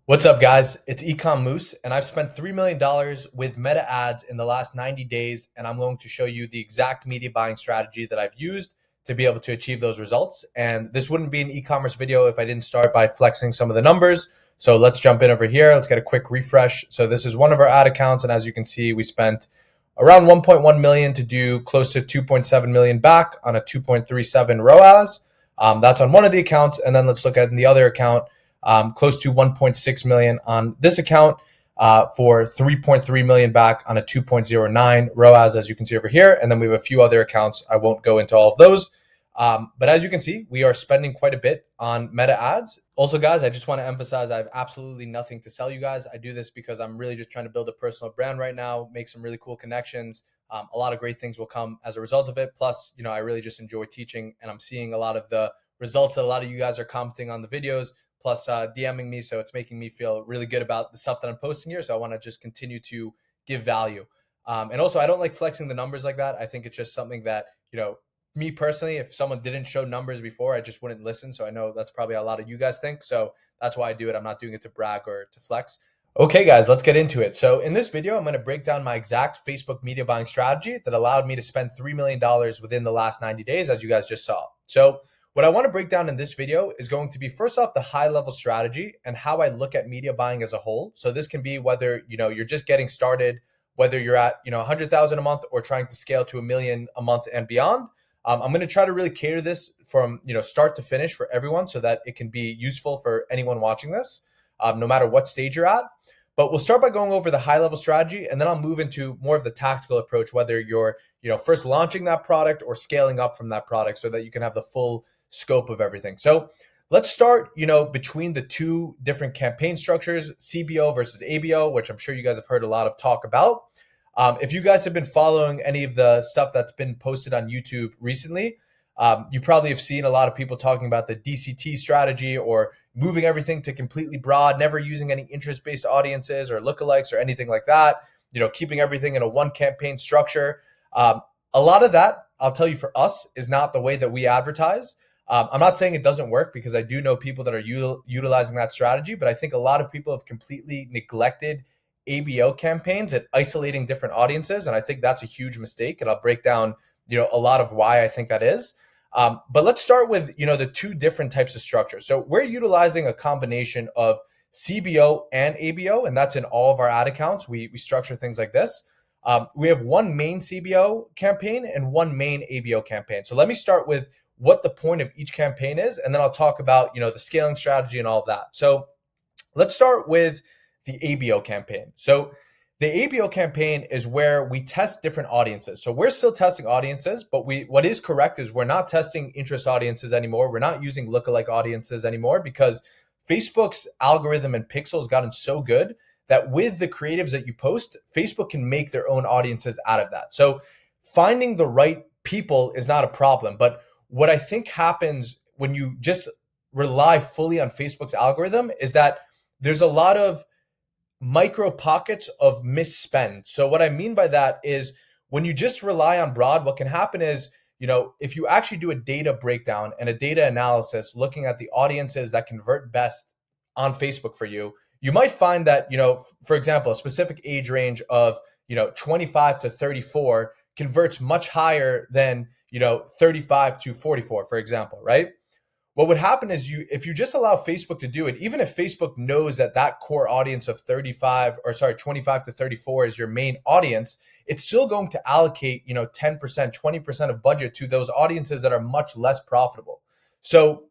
What's up, guys? It's eCommerce, and I've spent $3 million with Meta ads in the last 90 days, and I'm going to show you the exact media buying strategy that I've used to be able to achieve those results. And this wouldn't be an e-commerce video if I didn't start by flexing some of the numbers. So let's jump in over here. Let's get a quick refresh. So this is one of our ad accounts, and as you can see, we spent around 1.1 million to do close to 2.7 million back on a 2.37 ROAS. That's on one of the accounts, and then let's look at the other account. Close to 1.6 million on this account for 3.3 million back on a 2.09 ROAS, as you can see over here. And then we have a few other accounts. I won't go into all of those. But as you can see, we are spending quite a bit on Meta ads. Also, guys, I just want to emphasize I have absolutely nothing to sell you guys. I do this because I'm really just trying to build a personal brand right now, make some really cool connections. A lot of great things will come as a result of it. Plus, I really just enjoy teaching, and I'm seeing a lot of the results that a lot of you guys are commenting on the videos, plus DMing me. So it's making me feel really good about the stuff that I'm posting here. So I want to just continue to give value. And also, I don't like flexing the numbers like that. I think it's just something that, me personally, if someone didn't show numbers before, I just wouldn't listen. So I know that's probably a lot of you guys think. So that's why I do it. I'm not doing it to brag or to flex. Okay, guys, let's get into it. So in this video, I'm going to break down my exact Facebook media buying strategy that allowed me to spend $3 million within the last 90 days, as you guys just saw. So what I want to break down in this video is going to be, first off, the high level strategy and how I look at media buying as a whole. So this can be whether, you're just getting started, whether you're at, 100,000 a month or trying to scale to 1 million a month and beyond. I'm going to try to really cater this from, start to finish for everyone so that it can be useful for anyone watching this, no matter what stage you're at. But we'll start by going over the high level strategy, and then I'll move into more of the tactical approach, whether you're, first launching that product or scaling up from that product so that you can have the full scope of everything. So let's start, between the two different campaign structures, CBO versus ABO, which I'm sure you guys have heard a lot of talk about. If you guys have been following any of the stuff that's been posted on YouTube recently, you probably have seen a lot of people talking about the DCT strategy, or moving everything to completely broad, never using any interest-based audiences or lookalikes or anything like that, keeping everything in a one campaign structure. A lot of that, I'll tell you, for us, is not the way that we advertise. I'm not saying it doesn't work, because I do know people that are utilizing that strategy, but I think a lot of people have completely neglected ABO campaigns and isolating different audiences. And I think that's a huge mistake. And I'll break down, a lot of why I think that is. But let's start with, the two different types of structure. So we're utilizing a combination of CBO and ABO, and that's in all of our ad accounts. We structure things like this. We have one main CBO campaign and one main ABO campaign. So let me start with what the point of each campaign is, and then I'll talk about, the scaling strategy and all of that. So let's start with the ABO campaign. So the ABO campaign is where we test different audiences. So we're still testing audiences, but what is correct is we're not testing interest audiences anymore. We're not using lookalike audiences anymore, because Facebook's algorithm and pixels gotten so good that with the creatives that you post, Facebook can make their own audiences out of that. So finding the right people is not a problem. But what I think happens when you just rely fully on Facebook's algorithm is that there's a lot of micro pockets of misspend. So what I mean by that is, when you just rely on broad, what can happen is, if you actually do a data breakdown and a data analysis looking at the audiences that convert best on Facebook for you, you might find that, for example, a specific age range of, 25 to 34 converts much higher than, 35 to 44, for example, right? What would happen is, if you just allow Facebook to do it, even if Facebook knows that core audience of 25 to 34 is your main audience, it's still going to allocate, 10%, 20% of budget to those audiences that are much less profitable. So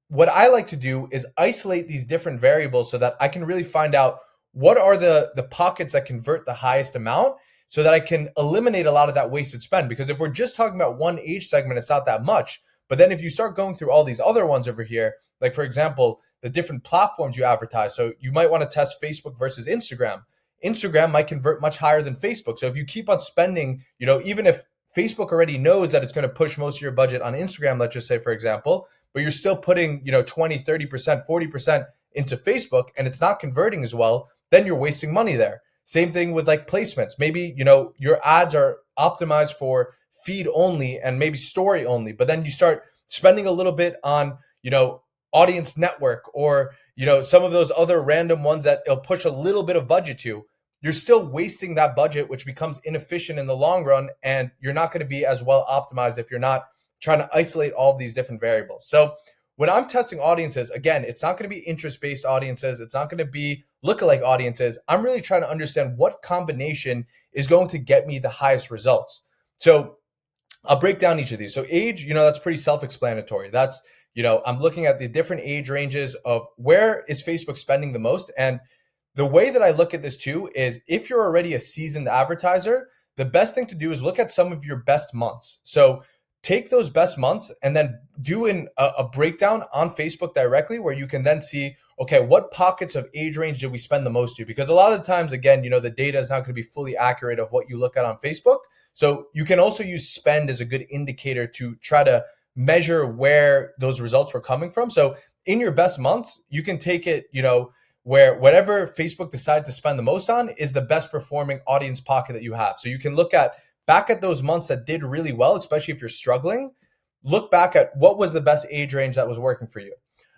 what I like to do is isolate these different variables so that I can really find out what are the pockets that convert the highest amount, so that I can eliminate a lot of that wasted spend. Because if we're just talking about one age segment, it's not that much. But then if you start going through all these other ones over here, like, for example, the different platforms you advertise. So you might want to test Facebook versus Instagram. Instagram might convert much higher than Facebook. So if you keep on spending, even if Facebook already knows that it's going to push most of your budget on Instagram, let's just say, for example, but you're still putting, 20, 30%, 40% into Facebook, and it's not converting as well, then you're wasting money there. Same thing with like placements. Maybe, your ads are optimized for feed only and maybe story only, but then you start spending a little bit on, audience network, or, some of those other random ones that it'll push a little bit of budget to, you're still wasting that budget, which becomes inefficient in the long run. And you're not going to be as well optimized if you're not trying to isolate all of these different variables. So when I'm testing audiences, again, it's not going to be interest-based audiences. It's not going to be lookalike audiences. I'm really trying to understand what combination is going to get me the highest results. So I'll break down each of these. So age, that's pretty self-explanatory. That's, I'm looking at the different age ranges of where is Facebook spending the most. And the way that I look at this too is if you're already a seasoned advertiser, the best thing to do is look at some of your best months. So take those best months and then do a breakdown on Facebook directly where you can then see, okay, what pockets of age range did we spend the most to? Because a lot of the times, again, the data is not going to be fully accurate of what you look at on Facebook. So you can also use spend as a good indicator to try to measure where those results were coming from. So in your best months, you can take it, where whatever Facebook decided to spend the most on is the best performing audience pocket that you have. So you can look back at those months that did really well, especially if you're struggling, look back at what was the best age range that was working for you.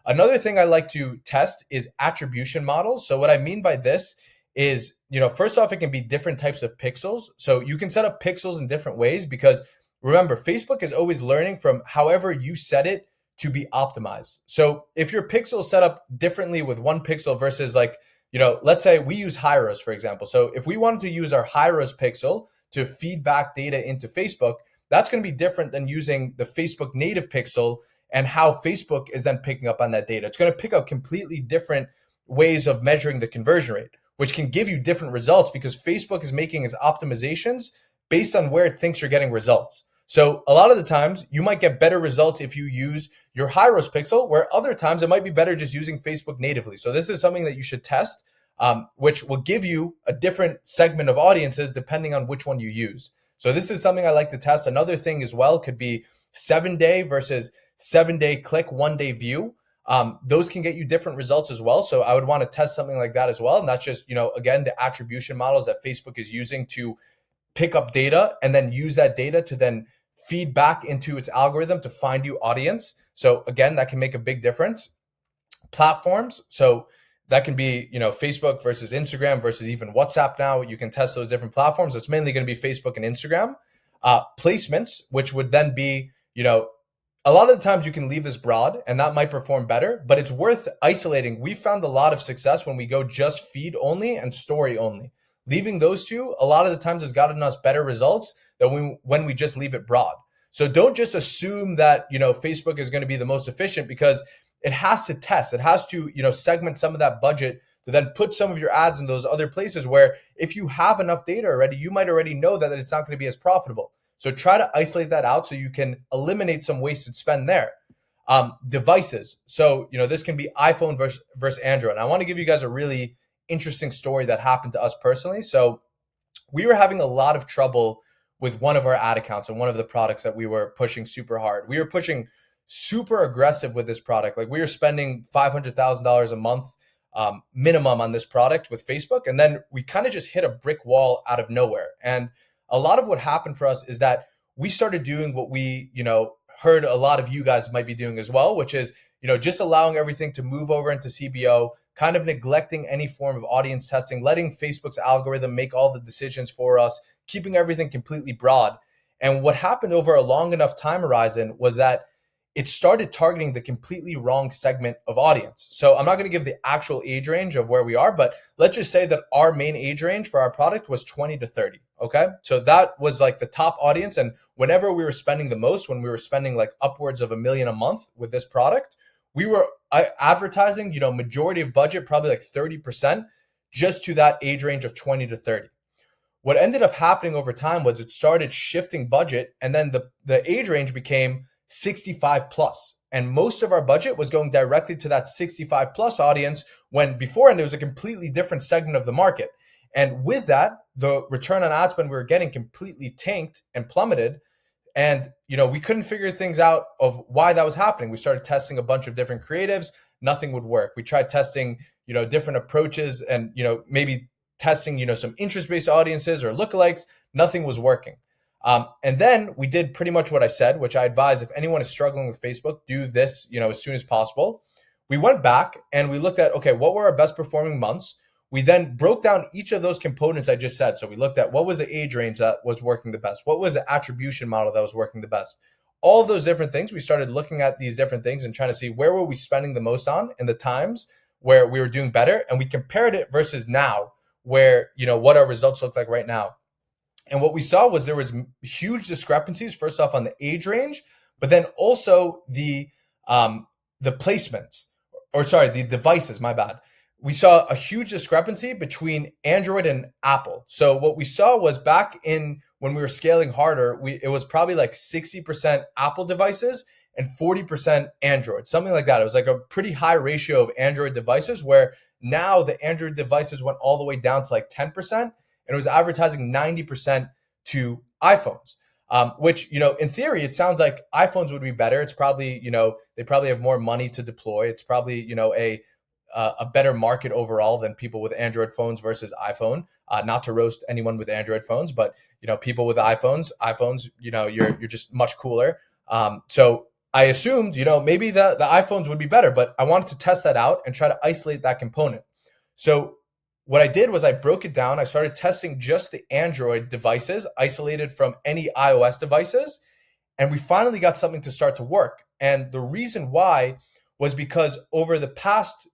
Another thing I like to test is attribution models. So what I mean by this is, first off, it can be different types of pixels. So you can set up pixels in different ways because remember, Facebook is always learning from however you set it to be optimized. So if your pixel is set up differently with one pixel versus let's say we use high ROAS, for example. So if we wanted to use our high ROAS pixel to feed back data into Facebook, that's going to be different than using the Facebook native pixel and how Facebook is then picking up on that data. It's going to pick up completely different ways of measuring the conversion rate, which can give you different results because Facebook is making its optimizations based on where it thinks you're getting results. So a lot of the times you might get better results if you use your high ROAS pixel, where other times it might be better just using Facebook natively. So this is something that you should test, which will give you a different segment of audiences depending on which one you use. So this is something I like to test. Another thing as well could be 7-day versus 7-day click, 1-day view. Those can get you different results as well. So I would want to test something like that as well. And that's just, again, the attribution models that Facebook is using to pick up data and then use that data to then feed back into its algorithm to find you audience. So again, that can make a big difference. Platforms. So that can be, Facebook versus Instagram versus even WhatsApp now. You can test those different platforms. It's mainly going to be Facebook and Instagram. Placements, which would then be, a lot of the times you can leave this broad and that might perform better, but it's worth isolating. We found a lot of success when we go just feed only and story only. Leaving those two, a lot of the times has gotten us better results than when we just leave it broad. So don't just assume that, Facebook is going to be the most efficient because it has to test. It has to, segment some of that budget to then put some of your ads in those other places where if you have enough data already, you might already know that it's not going to be as profitable. So try to isolate that out so you can eliminate some wasted spend there. Devices. So, this can be iPhone versus Android. And I want to give you guys a really interesting story that happened to us personally. So we were having a lot of trouble with one of our ad accounts and one of the products that we were pushing super hard. We were pushing super aggressive with this product. Like we were spending $500,000 a month minimum on this product with Facebook. And then we kind of just hit a brick wall out of nowhere. And a lot of what happened for us is that we started doing what we, heard a lot of you guys might be doing as well, which is, just allowing everything to move over into CBO, kind of neglecting any form of audience testing, letting Facebook's algorithm make all the decisions for us, keeping everything completely broad. And what happened over a long enough time horizon was that it started targeting the completely wrong segment of audience. So I'm not going to give the actual age range of where we are, but let's just say that our main age range for our product was 20 to 30. Okay. So that was like the top audience. And whenever we were spending the most, when we were spending like upwards of $1 million a month with this product, we were advertising, majority of budget, probably like 30% just to that age range of 20 to 30. What ended up happening over time was it started shifting budget, and then the age range became 65 plus. And most of our budget was going directly to that 65 plus audience when beforehand there was a completely different segment of the market. And with that, the return on ad spend we were getting completely tanked and plummeted. And, we couldn't figure things out of why that was happening. We started testing a bunch of different creatives. Nothing would work. We tried testing, different approaches and, maybe testing, some interest-based audiences or lookalikes. Nothing was working. And then we did pretty much what I said, which I advise if anyone is struggling with Facebook, do this, as soon as possible. we went back and we looked at, okay, what were our best performing months? We then broke down each of those components I just said. So we looked at what was the age range that was working the best? What was the attribution model that was working the best? All of those different things. We started looking at these different things and trying to see where were we spending the most on in the times where we were doing better. And we compared it versus now where, what our results look like right now. And what we saw was there was huge discrepancies, first off on the age range, but then also the placements, or sorry, the devices, my bad. We saw a huge discrepancy between Android and Apple. So what we saw was back in when we were scaling harder, it was probably like 60% Apple devices and 40% Android, something like that. It was like a pretty high ratio of Android devices, where now the Android devices went all the way down to like 10%, and it was advertising 90% to iPhones. Which, in theory, it sounds like iPhones would be better. It's probably, they probably have more money to deploy. It's probably, a better market overall than people with Android phones versus iPhone. Not to roast anyone with Android phones, but people with iPhones, you're just much cooler. So I assumed, maybe the iPhones would be better, but I wanted to test that out and try to isolate that component. So what I did was I broke it down. I started testing just the Android devices isolated from any iOS devices. And we finally got something to start to work. And the reason why was because over the past,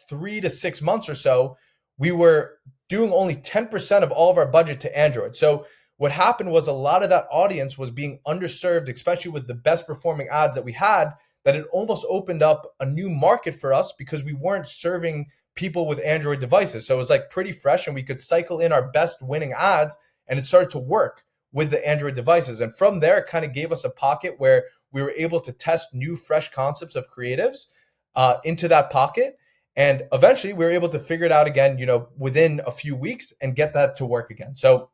3 to 6 months or so, we were doing only 10% of all of our budget to Android. So what happened was a lot of that audience was being underserved, especially with the best performing ads that we had, that it almost opened up a new market for us because we weren't serving people with Android devices. So it was like pretty fresh, and we could cycle in our best winning ads, and it started to work with the Android devices. And from there, it kind of gave us a pocket where we were able to test new, fresh concepts of creatives into that pocket. And eventually we were able to figure it out again, within a few weeks, and get that to work again. So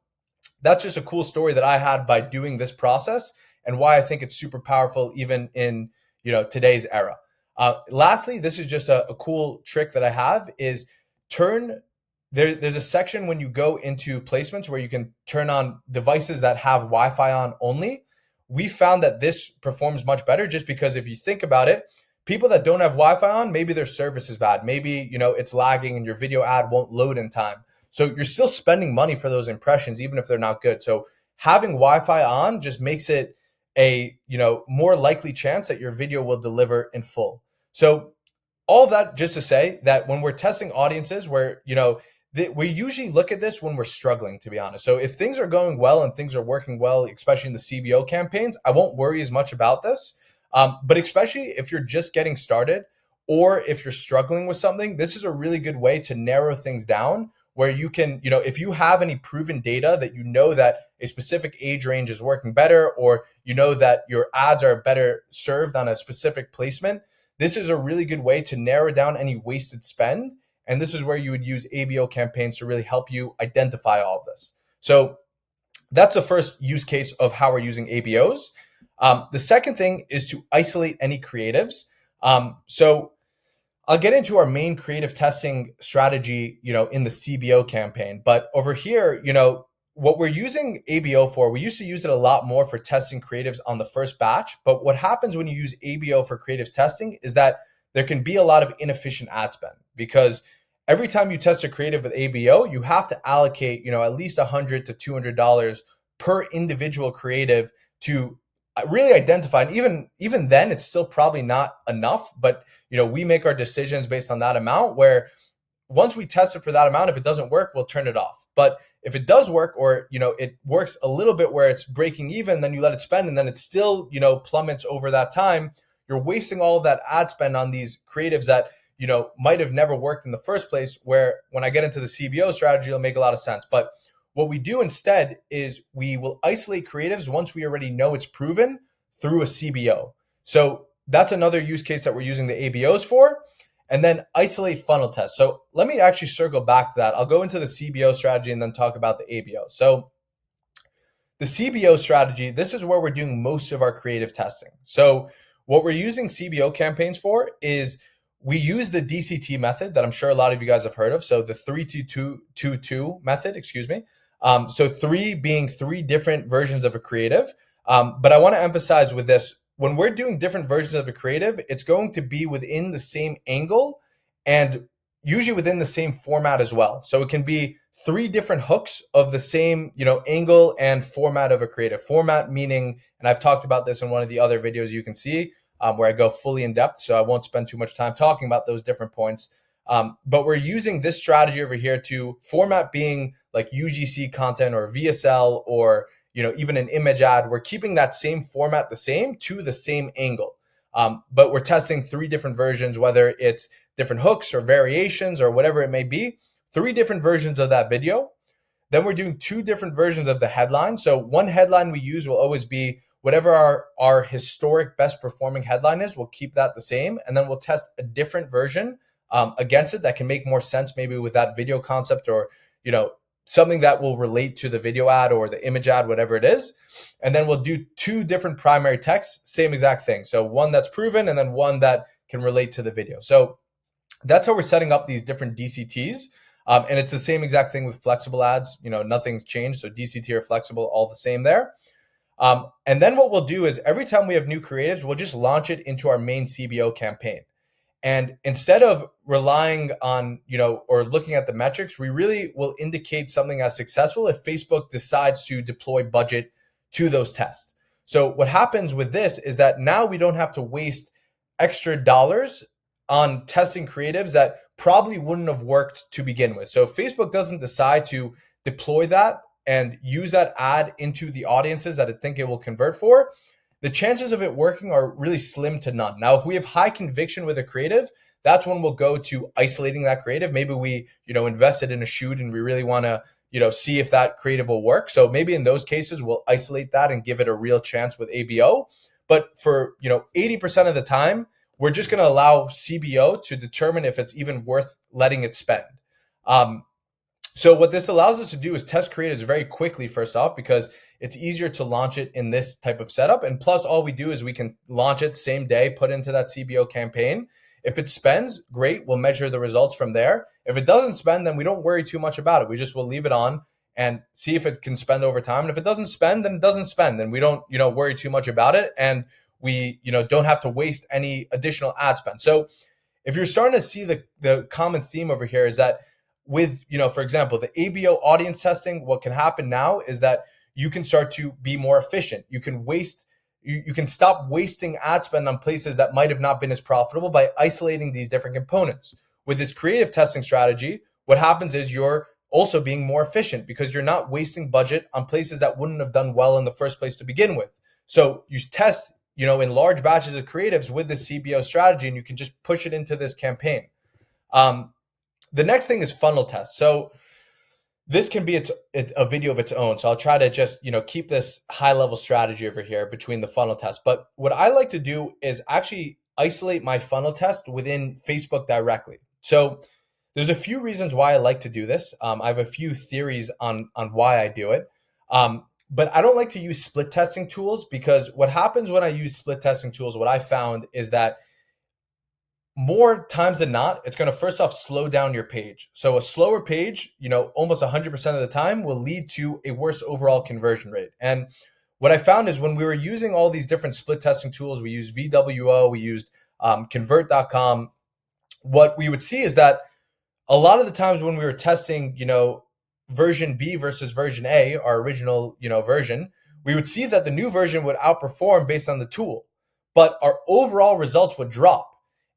that's just a cool story that I had by doing this process, and why I think it's super powerful even in, today's era. Lastly, this is just a cool trick that I have is there's a section when you go into placements where you can turn on devices that have Wi-Fi on only. We found that this performs much better, just because if you think about it, people that don't have Wi-Fi on, maybe their service is bad. Maybe, it's lagging and your video ad won't load in time. So you're still spending money for those impressions, even if they're not good. So having Wi-Fi on just makes it a, more likely chance that your video will deliver in full. So all of that just to say that when we're testing audiences where, we usually look at this when we're struggling, to be honest. So if things are going well and things are working well, especially in the CBO campaigns, I won't worry as much about this. But especially if you're just getting started, or if you're struggling with something, this is a really good way to narrow things down, where you can, if you have any proven data that that a specific age range is working better, or that your ads are better served on a specific placement, this is a really good way to narrow down any wasted spend. And this is where you would use ABO campaigns to really help you identify all of this. So that's the first use case of how we're using ABOs. The second thing is to isolate any creatives. So I'll get into our main creative testing strategy, in the CBO campaign. But over here, what we're using ABO for, we used to use it a lot more for testing creatives on the first batch. But what happens when you use ABO for creatives testing is that there can be a lot of inefficient ad spend, because every time you test a creative with ABO, you have to allocate, at least $100 to $200 per individual creative to really identify. And even then, it's still probably not enough. But we make our decisions based on that amount, where once we test it for that amount, if it doesn't work, we'll turn it off. But if it does work, or it works a little bit where it's breaking even, then you let it spend, and then it still plummets over that time. You're wasting all of that ad spend on these creatives that might have never worked in the first place, where when I get into the CBO strategy, it'll make a lot of sense. But what we do instead is we will isolate creatives once we already know it's proven through a CBO. So that's another use case that we're using the ABOs for. And then isolate funnel tests. So let me actually circle back to that. I'll go into the CBO strategy and then talk about the ABO. So the CBO strategy, this is where we're doing most of our creative testing. So what we're using CBO campaigns for is we use the DCT method that I'm sure a lot of you guys have heard of. So the 3-2-2-2 method, excuse me. So 3 being 3 different versions of a creative. But I want to emphasize with this, when we're doing different versions of a creative, it's going to be within the same angle and usually within the same format as well. So it can be three different hooks of the same, angle and format of a creative. Format meaning, and I've talked about this in one of the other videos you can see, where I go fully in depth. So I won't spend too much time talking about those different points. But we're using this strategy over here to format being like UGC content or VSL or even an image ad. We're keeping that same format the same to the same angle. But we're testing three different versions, whether it's different hooks or variations or whatever it may be, three different versions of that video. Then we're doing two different versions of the headline. So one headline we use will always be whatever our historic best performing headline is, we'll keep that the same. And then we'll test a different version against it that can make more sense maybe with that video concept or, something that will relate to the video ad or the image ad, whatever it is. And then we'll do two different primary texts, same exact thing. So one that's proven and then one that can relate to the video. So that's how we're setting up these different DCTs. And it's the same exact thing with flexible ads. Nothing's changed. So DCT or flexible, all the same there. And then what we'll do is every time we have new creatives, we'll just launch it into our main CBO campaign. And instead of relying on, or looking at the metrics, we really will indicate something as successful if Facebook decides to deploy budget to those tests. So what happens with this is that now we don't have to waste extra dollars on testing creatives that probably wouldn't have worked to begin with. So if Facebook doesn't decide to deploy that and use that ad into the audiences that I think it will convert for, the chances of it working are really slim to none. Now, if we have high conviction with a creative, that's when we'll go to isolating that creative. Maybe we, invested in a shoot and we really want to, see if that creative will work. So maybe in those cases, we'll isolate that and give it a real chance with ABO. But for, 80% of the time, we're just going to allow CBO to determine if it's even worth letting it spend. So what this allows us to do is test creatives very quickly, first off, because it's easier to launch it in this type of setup. And plus, all we do is we can launch it same day, put into that CBO campaign. If it spends, great, we'll measure the results from there. If it doesn't spend, then we don't worry too much about it. We just will leave it on and see if it can spend over time. And if it doesn't spend, then it doesn't spend. Then we don't, worry too much about it. And we, don't have to waste any additional ad spend. So if you're starting to see the common theme over here is that with, for example, the ABO audience testing, what can happen now is that you can start to be more efficient. You can stop wasting ad spend on places that might have not been as profitable by isolating these different components. With this creative testing strategy, what happens is you're also being more efficient because you're not wasting budget on places that wouldn't have done well in the first place to begin with. So you test, in large batches of creatives with this CBO strategy, and you can just push it into this campaign. The next thing is funnel tests. So this can be a video of its own. So I'll try to just, keep this high level strategy over here between the funnel tests. But what I like to do is actually isolate my funnel test within Facebook directly. So there's a few reasons why I like to do this. I have a few theories on why I do it. But I don't like to use split testing tools because what happens when I use split testing tools, what I found is that more times than not, it's going to first off slow down your page. So a slower page, almost 100% of the time will lead to a worse overall conversion rate. And what I found is when we were using all these different split testing tools, we used VWO, we used convert.com, what we would see is that a lot of the times when we were testing, version B versus version A, our original, version, we would see that the new version would outperform based on the tool, but our overall results would drop.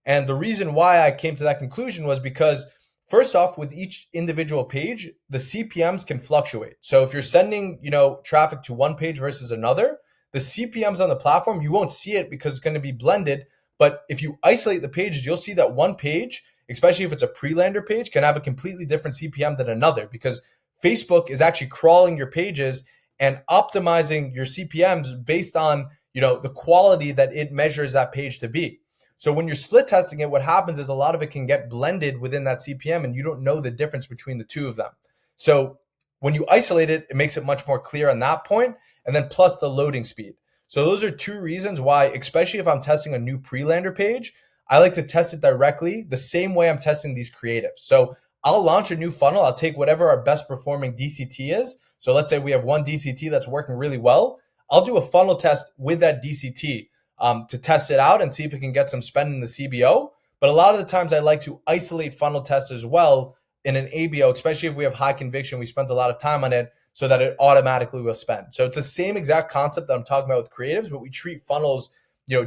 And the reason why I came to that conclusion was because, first off, with each individual page, the CPMs can fluctuate. So if you're sending, traffic to one page versus another, the CPMs on the platform, you won't see it because it's going to be blended. But if you isolate the pages, you'll see that one page, especially if it's a pre-lander page, can have a completely different CPM than another because Facebook is actually crawling your pages and optimizing your CPMs based on, the quality that it measures that page to be. So when you're split testing it, what happens is a lot of it can get blended within that CPM and you don't know the difference between the two of them. So when you isolate it, it makes it much more clear on that point. And then plus the loading speed. So those are two reasons why, especially if I'm testing a new pre-lander page, I like to test it directly the same way I'm testing these creatives. So I'll launch a new funnel. I'll take whatever our best performing DCT is. So let's say we have one DCT that's working really well. I'll do a funnel test with that DCT to test it out and see if it can get some spend in the CBO. But a lot of the times I like to isolate funnel tests as well in an ABO, especially if we have high conviction, we spent a lot of time on it, so that it automatically will spend. So it's the same exact concept that I'm talking about with creatives, but we treat funnels,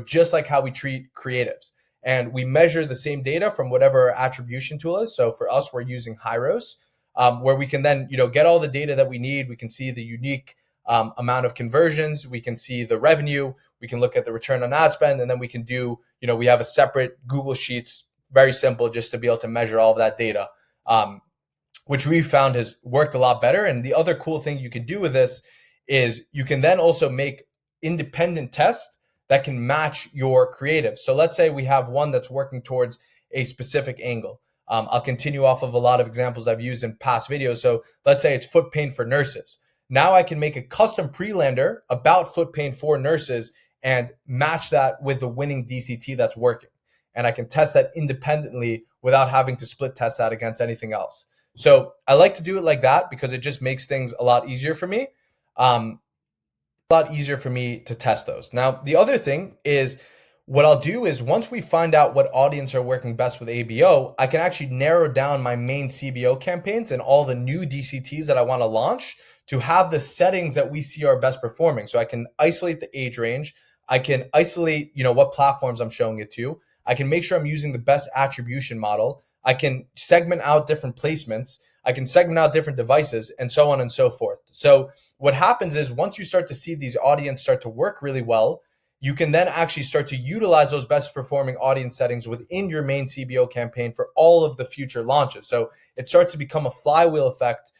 just like how we treat creatives. And we measure the same data from whatever our attribution tool is. So for us, we're using ROAS, where we can then, get all the data that we need. We can see the unique amount of conversions. We can see the revenue. We can look at the return on ad spend, and then we can do, we have a separate Google Sheets, very simple, just to be able to measure all of that data, which we found has worked a lot better. And the other cool thing you can do with this is you can then also make independent tests that can match your creative. So let's say we have one that's working towards a specific angle. I'll continue off of a lot of examples I've used in past videos. So let's say it's foot pain for nurses. Now I can make a custom pre-lander about foot pain for nurses and match that with the winning DCT that's working. And I can test that independently without having to split test that against anything else. So I like to do it like that because it just makes things a lot easier for me. To test those. Now, the other thing is what I'll do is once we find out what audience are working best with ABO, I can actually narrow down my main CBO campaigns and all the new DCTs that I want to launch to have the settings that we see are best performing. So I can isolate the age range. I can isolate, what platforms I'm showing it to. I can make sure I'm using the best attribution model. I can segment out different placements. I can segment out different devices and so on and so forth. So what happens is once you start to see these audience start to work really well, you can then actually start to utilize those best performing audience settings within your main CBO campaign for all of the future launches. So it starts to become a flywheel effect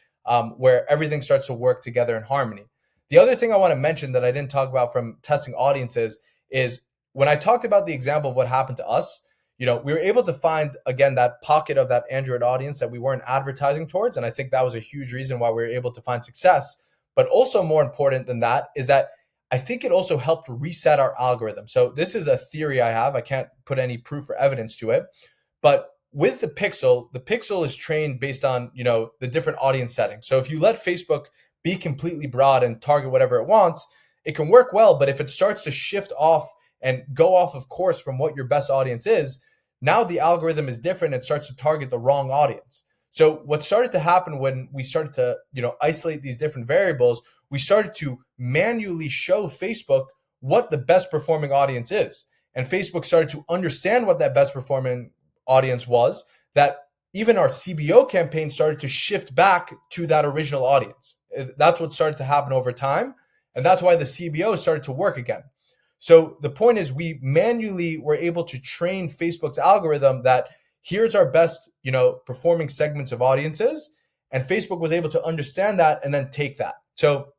where everything starts to work together in harmony. The other thing I want to mention that I didn't talk about from testing audiences is when I talked about the example of what happened to us, we were able to find, again, that pocket of that Android audience that we weren't advertising towards. And I think that was a huge reason why we were able to find success. But also more important than that is that I think it also helped reset our algorithm. So this is a theory I have. I can't put any proof or evidence to it. But with the pixel is trained based on, the different audience settings. So if you let Facebook be completely broad and target whatever it wants, it can work well. But if it starts to shift off and go off of course from what your best audience is, now the algorithm is different and starts to target the wrong audience. So what started to happen when we started to, isolate these different variables, we started to manually show Facebook what the best performing audience is. And Facebook started to understand what that best performing audience was, that even our CBO campaign started to shift back to that original audience. That's what started to happen over time. And that's why the CBO started to work again. So the point is we manually were able to train Facebook's algorithm that here's our best, performing segments of audiences. And Facebook was able to understand that and then take that. So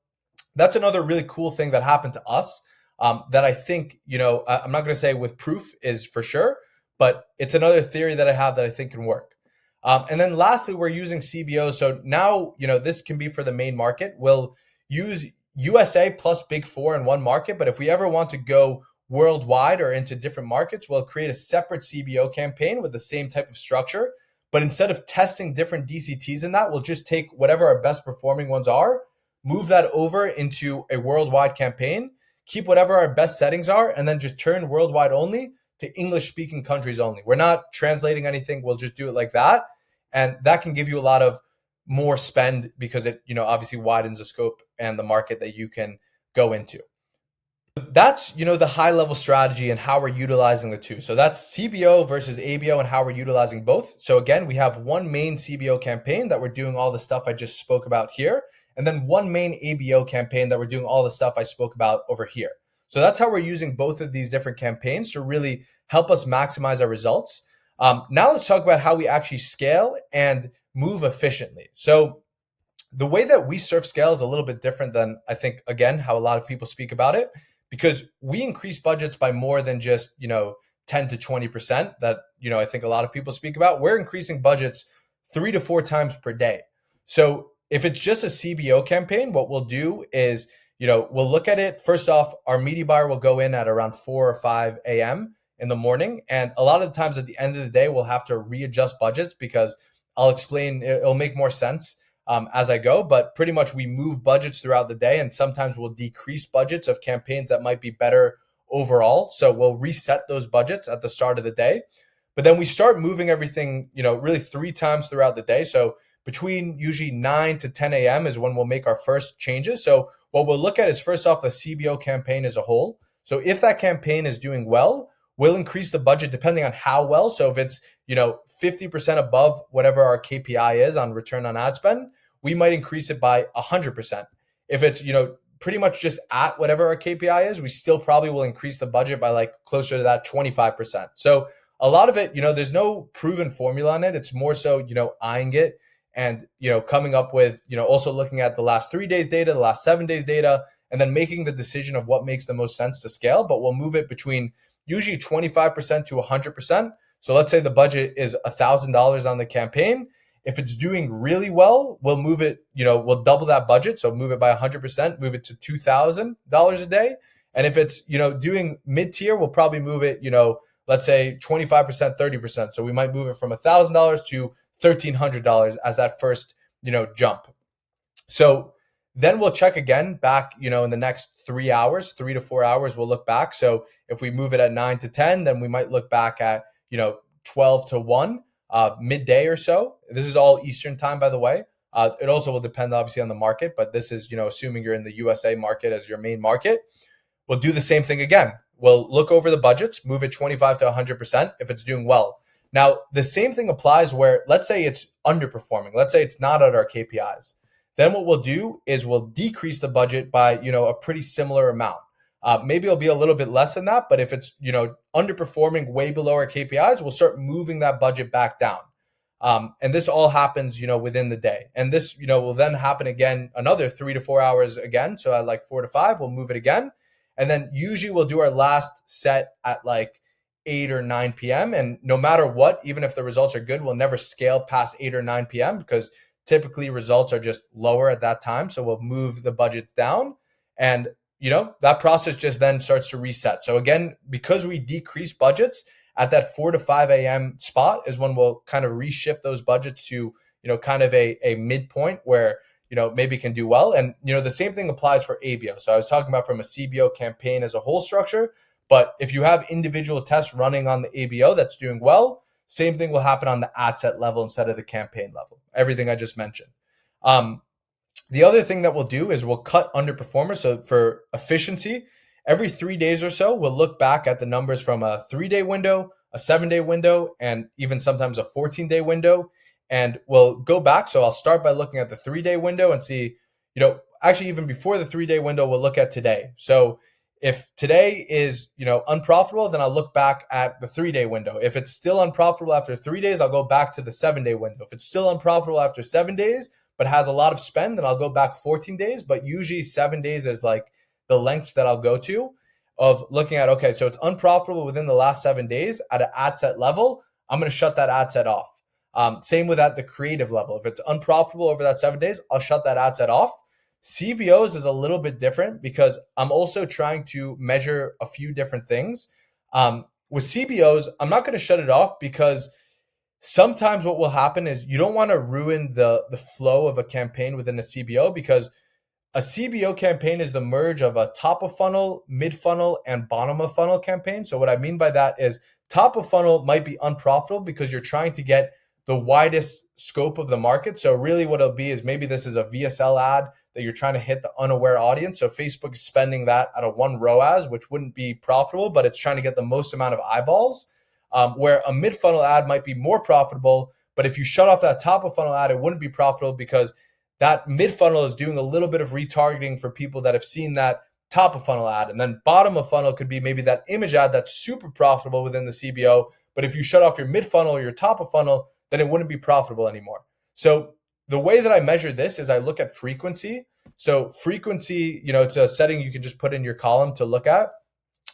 that's another really cool thing that happened to us that I think, I'm not going to say with proof is for sure, but it's another theory that I have that I think can work. And then lastly, we're using CBO. So now, this can be for the main market. We'll use USA plus Big Four in one market. But if we ever want to go worldwide or into different markets, we'll create a separate CBO campaign with the same type of structure. But instead of testing different DCTs in that, we'll just take whatever our best performing ones are, move that over into a worldwide campaign, keep whatever our best settings are, and then just turn worldwide only to English speaking countries only. We're not translating anything. We'll just do it like that. And that can give you a lot of more spend because it, obviously widens the scope and the market that you can go into. That's, the high level strategy and how we're utilizing the two. So that's CBO versus ABO and how we're utilizing both. So again, we have one main CBO campaign that we're doing all the stuff I just spoke about here. And then one main ABO campaign that we're doing all the stuff I spoke about over here. So that's how we're using both of these different campaigns to really help us maximize our results. Now let's talk about how we actually scale and move efficiently. So the way that we surf scale is a little bit different than I think, again, how a lot of people speak about it, because we increase budgets by more than just, 10 to 20% that, I think a lot of people speak about. We're increasing budgets 3 to 4 times per day. So if it's just a CBO campaign, what we'll do is, we'll look at it. First off, our media buyer will go in at around 4 or 5 a.m. in the morning. And a lot of the times at the end of the day, we'll have to readjust budgets because I'll explain, it'll make more sense as I go, but pretty much we move budgets throughout the day. And sometimes we'll decrease budgets of campaigns that might be better overall. So we'll reset those budgets at the start of the day. But then we start moving everything, really 3 times throughout the day. So between usually 9 to 10 a.m. is when we'll make our first changes. So what we'll look at is first off the CBO campaign as a whole. So if that campaign is doing well, we'll increase the budget depending on how well. So if it's, 50% above whatever our KPI is on return on ad spend, we might increase it by 100%. If it's, pretty much just at whatever our KPI is, we still probably will increase the budget by like closer to that 25%. So a lot of it, there's no proven formula on it. It's more so, eyeing it and, coming up with, also looking at the last 3 days data, the last 7 days data, and then making the decision of what makes the most sense to scale. But we'll move it between usually 25% to 100%. So let's say the budget is $1,000 on the campaign. If it's doing really well, we'll move it, we'll double that budget. So move it by 100%, move it to $2,000 a day. And if it's, doing mid-tier, we'll probably move it, let's say 25%, 30%. So we might move it from $1,000 to $1,300 as that first, jump. So then we'll check again back, in the next 3 hours, 3 to 4 hours, we'll look back. So if we move it at 9 to 10, then we might look back at, 12 to 1, midday or so. This is all Eastern time, by the way. It also will depend obviously on the market, but this is, assuming you're in the USA market as your main market. We'll do the same thing again. We'll look over the budgets, move it 25 to 100% if it's doing well. Now, the same thing applies where, let's say it's underperforming. Let's say it's not at our KPIs. Then what we'll do is we'll decrease the budget by, a pretty similar amount. Maybe it'll be a little bit less than that, but if it's, underperforming way below our KPIs, we'll start moving that budget back down. And this all happens, within the day. And this, will then happen again, another 3 to 4 hours again. So at like 4 to 5, we'll move it again. And then usually we'll do our last set at like 8 or 9 p.m. And no matter what, even if the results are good, we'll never scale past 8 or 9 p.m. because typically results are just lower at that time. So we'll move the budget down and, that process just then starts to reset. So again, because we decrease budgets at that 4 to 5 a.m. spot is when we'll kind of reshift those budgets to, kind of a midpoint where, maybe can do well. And, the same thing applies for ABO. So I was talking about from a CBO campaign as a whole structure, but if you have individual tests running on the ABO that's doing well, same thing will happen on the ad set level instead of the campaign level, everything I just mentioned. The other thing that we'll do is we'll cut underperformers. So for efficiency, every 3 days or so, we'll look back at the numbers from a 3-day window, a 7-day window, and even sometimes a 14-day window. And we'll go back. So I'll start by looking at the 3-day window and see, actually even before the 3-day window, we'll look at today. So if today is, unprofitable, then I'll look back at the 3-day window. If it's still unprofitable after 3 days, I'll go back to the 7-day window. If it's still unprofitable after 7 days, but has a lot of spend, then I'll go back 14 days. But usually 7 days is like the length that I'll go to of looking at, okay, so it's unprofitable within the last 7 days at an ad set level. I'm going to shut that ad set off. Same with at the creative level. If it's unprofitable over that 7 days, I'll shut that ad set off. CBOs is a little bit different because I'm also trying to measure a few different things. With CBOs, I'm not going to shut it off because sometimes what will happen is you don't want to ruin the flow of a campaign within a CBO, because a CBO campaign is the merge of a top of funnel, mid funnel, and bottom of funnel campaign. So what I mean by that is top of funnel might be unprofitable because you're trying to get the widest scope of the market. So really what it'll be is maybe this is a VSL ad that you're trying to hit the unaware audience. So Facebook is spending that at a 1 ROAS, which wouldn't be profitable, but it's trying to get the most amount of eyeballs. Where a mid-funnel ad might be more profitable, but if you shut off that top of funnel ad, it wouldn't be profitable because that mid-funnel is doing a little bit of retargeting for people that have seen that top of funnel ad. And then bottom of funnel could be maybe that image ad that's super profitable within the CBO, but if you shut off your mid-funnel or your top of funnel, then it wouldn't be profitable anymore. So the way that I measure this is I look at frequency. So frequency, it's a setting you can just put in your column to look at.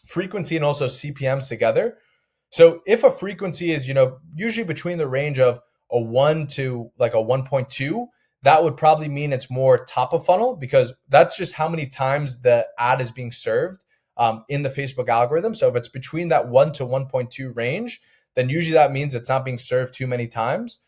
Frequency and also CPMs together. So if a frequency is, usually between the range of a 1 to like a 1.2, that would probably mean it's more top of funnel, because that's just how many times the ad is being served in the Facebook algorithm. So if it's between that 1 to 1.2 range, then usually that means it's not being served too many times.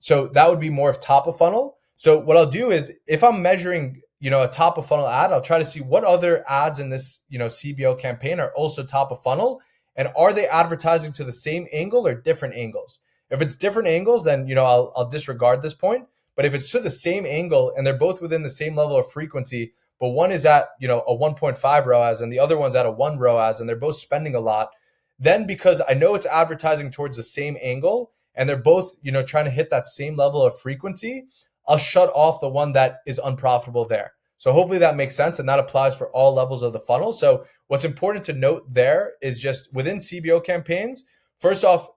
So that would be more of top of funnel. So what I'll do is if I'm measuring, a top of funnel ad, I'll try to see what other ads in this, CBO campaign are also top of funnel, and are they advertising to the same angle or different angles? If it's different angles, then, I'll disregard this point. But if it's to the same angle and they're both within the same level of frequency, but one is at, a 1.5 ROAS and the other one's at a 1 ROAS and they're both spending a lot, then because I know it's advertising towards the same angle and they're both, trying to hit that same level of frequency, I'll shut off the one that is unprofitable there. So hopefully that makes sense, and that applies for all levels of the funnel. So what's important to note there is just within CBO campaigns, first off,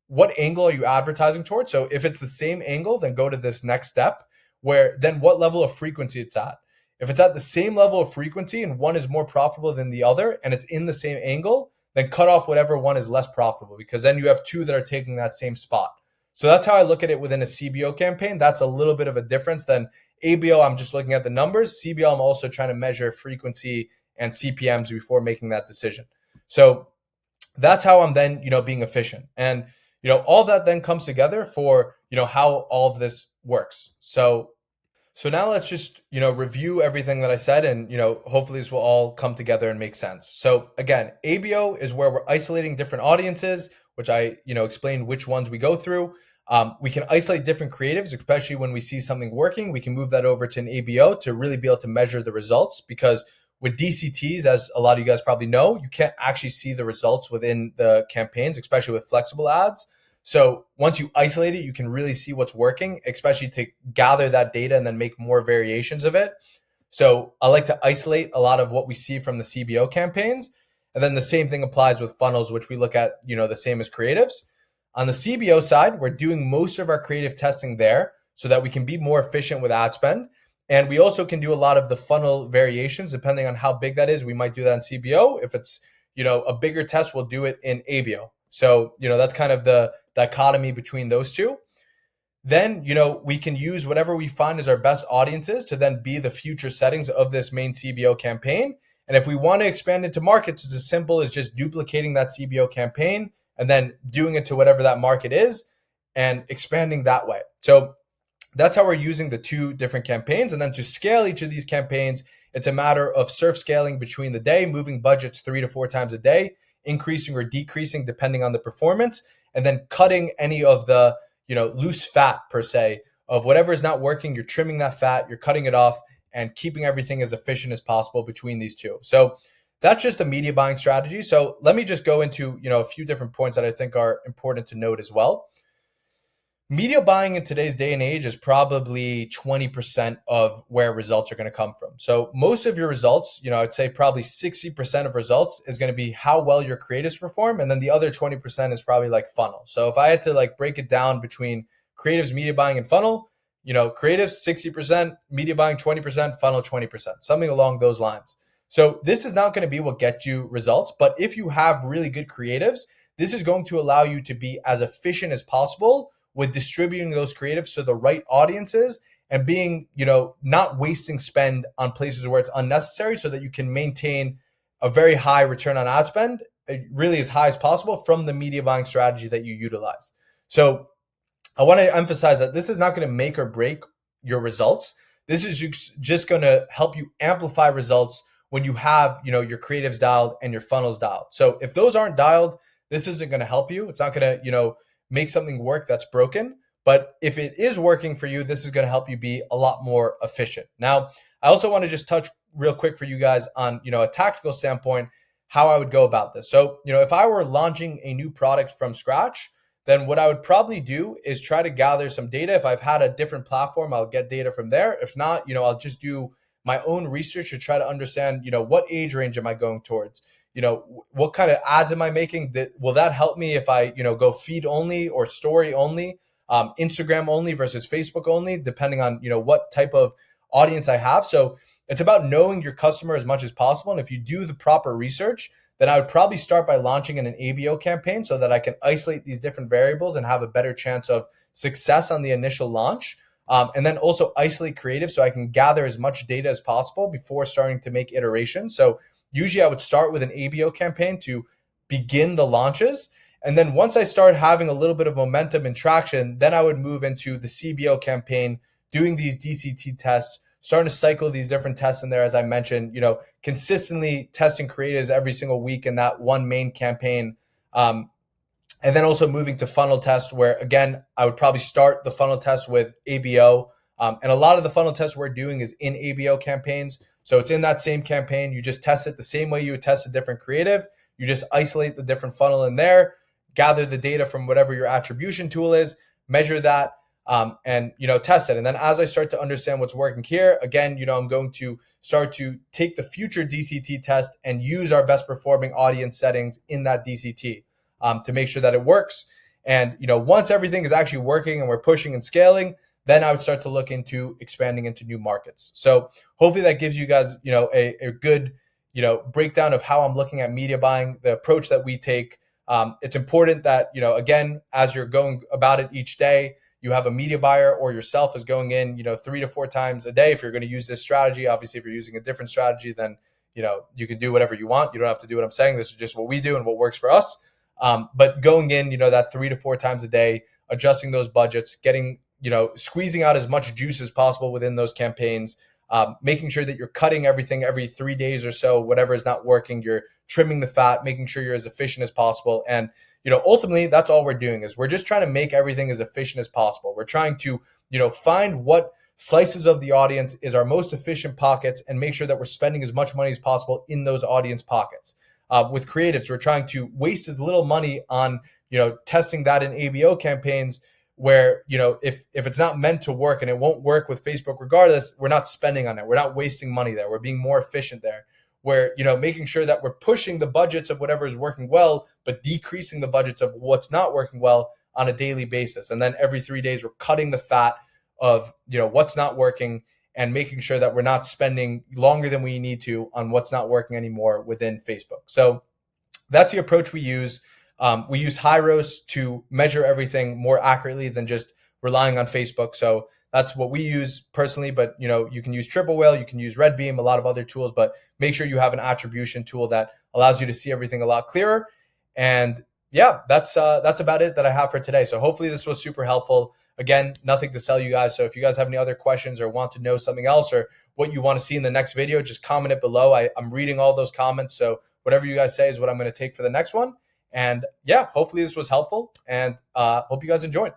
what angle are you advertising towards? So if it's the same angle, then go to this next step where then what level of frequency it's at. If it's at the same level of frequency and one is more profitable than the other and it's in the same angle, then cut off whatever one is less profitable, because then you have two that are taking that same spot. So that's how I look at it within a CBO campaign. That's a little bit of a difference than ABO. I'm just looking at the numbers. CBO, I'm also trying to measure frequency and CPMs before making that decision. So that's how I'm then, being efficient. And, all that then comes together for, how all of this works. So now let's just, review everything that I said, and, hopefully this will all come together and make sense. So again, ABO is where we're isolating different audiences, which I, explained which ones we go through. We can isolate different creatives, especially when we see something working. We can move that over to an ABO to really be able to measure the results, because with DCTs, as a lot of you guys probably know, you can't actually see the results within the campaigns, especially with flexible ads. So once you isolate it, you can really see what's working, especially to gather that data and then make more variations of it. So I like to isolate a lot of what we see from the CBO campaigns. And then the same thing applies with funnels, which we look at, the same as creatives. On the CBO side, we're doing most of our creative testing there so that we can be more efficient with ad spend. And we also can do a lot of the funnel variations, depending on how big that is. We might do that in CBO. If it's, a bigger test, we'll do it in ABO. So, that's kind of the dichotomy between those two. Then, we can use whatever we find as our best audiences to then be the future settings of this main CBO campaign. And if we want to expand into markets, it's as simple as just duplicating that CBO campaign and then doing it to whatever that market is and expanding that way. So that's how we're using the two different campaigns. And then to scale each of these campaigns, it's a matter of surf scaling between the day, moving budgets 3 to 4 times a day, increasing or decreasing depending on the performance, and then cutting any of the, loose fat per se of whatever is not working. You're trimming that fat, you're cutting it off, and keeping everything as efficient as possible between these two. So that's just the media buying strategy. So let me just go into, a few different points that I think are important to note as well. Media buying in today's day and age is probably 20% of where results are going to come from. So most of your results, I'd say probably 60% of results is going to be how well your creatives perform. And then the other 20% is probably like funnel. So if I had to break it down between creatives, media buying, and funnel, creatives 60%, media buying 20%, funnel 20%, something along those lines. So this is not going to be what gets you results. But if you have really good creatives, this is going to allow you to be as efficient as possible with distributing those creatives to the right audiences and being, not wasting spend on places where it's unnecessary, so that you can maintain a very high return on ad spend, really as high as possible from the media buying strategy that you utilize. So I want to emphasize that this is not going to make or break your results. This is just going to help you amplify results when you have, your creatives dialed and your funnels dialed. So if those aren't dialed, this isn't going to help you. It's not going to, make something work that's broken. But if it is working for you, this is going to help you be a lot more efficient. Now, I also want to just touch real quick for you guys on, a tactical standpoint, how I would go about this. So, if I were launching a new product from scratch, then what I would probably do is try to gather some data. If I've had a different platform, I'll get data from there. If not, I'll just do my own research to try to understand, what age range am I going towards? What kind of ads am I making? Will that help me if I, go feed only or story only, Instagram only versus Facebook only, depending on, what type of audience I have. So it's about knowing your customer as much as possible. And if you do the proper research, then I would probably start by launching an ABO campaign so that I can isolate these different variables and have a better chance of success on the initial launch. And then also isolate creative so I can gather as much data as possible before starting to make iterations. So usually I would start with an ABO campaign to begin the launches. And then once I start having a little bit of momentum and traction, then I would move into the CBO campaign, doing these DCT tests starting to cycle these different tests in there, as I mentioned, consistently testing creatives every single week in that one main campaign. And then also moving to funnel test, where again, I would probably start the funnel test with ABO. And a lot of the funnel tests we're doing is in ABO campaigns. So it's in that same campaign. You just test it the same way you would test a different creative. You just isolate the different funnel in there, gather the data from whatever your attribution tool is, measure that, and test it. And then as I start to understand what's working here, again, I'm going to start to take the future DCT test and use our best performing audience settings in that DCT to make sure that it works. And once everything is actually working and we're pushing and scaling, then I would start to look into expanding into new markets. So hopefully that gives you guys a good breakdown of how I'm looking at media buying, the approach that we take. It's important that again, as you're going about it each day, you have a media buyer or yourself is going in 3 to 4 times a day if you're going to use this strategy. Obviously, if you're using a different strategy, then you can do whatever you want. You don't have to do what I'm saying. This is just what we do and what works for us. But going in that 3 to 4 times a day, adjusting those budgets, getting squeezing out as much juice as possible within those campaigns, making sure that you're cutting everything every 3 days or so, whatever is not working, you're trimming the fat, making sure you're as efficient as possible. And ultimately, that's all we're doing is we're just trying to make everything as efficient as possible. We're trying to find what slices of the audience is our most efficient pockets and make sure that we're spending as much money as possible in those audience pockets. With creatives, we're trying to waste as little money on testing that in ABO campaigns, where if it's not meant to work and it won't work with Facebook regardless, we're not spending on it. We're not wasting money there. We're being more efficient there. Where making sure that we're pushing the budgets of whatever is working well, but decreasing the budgets of what's not working well on a daily basis. And then every 3 days, we're cutting the fat of what's not working and making sure that we're not spending longer than we need to on what's not working anymore within Facebook. So that's the approach we use. We use high ROAS to measure everything more accurately than just relying on Facebook. So that's what we use personally, but you can use Triple Whale, you can use Red Beam, a lot of other tools, but make sure you have an attribution tool that allows you to see everything a lot clearer. And yeah, that's about it that I have for today. So hopefully this was super helpful. Again, nothing to sell you guys. So if you guys have any other questions or want to know something else or what you want to see in the next video, just comment it below. I'm reading all those comments. So whatever you guys say is what I'm going to take for the next one. And yeah, hopefully this was helpful and hope you guys enjoyed.